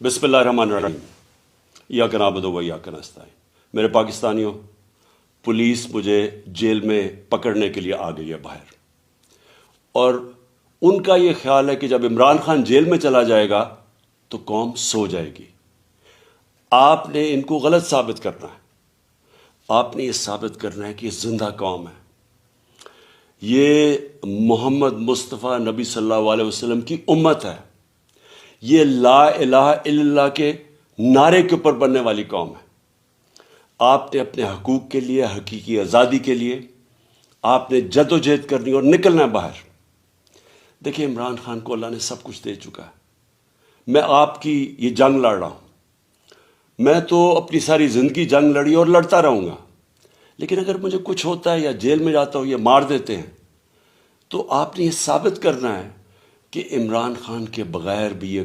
बिस्मिल्लाहिर्रहमानिर्रहीम। इय्याका नअबुदु व इय्याका नस्तईन। मेरे पाकिस्तानियों, पुलिस मुझे जेल में पकड़ने के लिए आ गई है बाहर, और उनका ये ख्याल है कि जब इमरान खान जेल में चला जाएगा तो कौम सो जाएगी। आपने इनको गलत साबित करना है। आपने ये साबित करना है कि ये जिंदा कौम है। ये मोहम्मद मुस्तफ़ा नबी सल्लल्लाहु अलैहि वसल्लम की उम्मत है। ये ला इलाहा इल्लल्लाह के नारे के ऊपर बनने वाली कौम है। आपने अपने हकूक़ के लिए, हकीकी आज़ादी के लिए आपने जद्दोजहद करनी और निकलना है बाहर। देखिए, इमरान खान को अल्लाह ने सब कुछ दे चुका है। मैं आपकी ये जंग लड़ रहा हूँ। मैं तो अपनी सारी ज़िंदगी जंग लड़ी और लड़ता रहूँगा, लेकिन अगर मुझे कुछ होता है या जेल में जाता हूँ या मार देते हैं, तो आपने ये साबित करना है कि इमरान खान के बगैर भी ये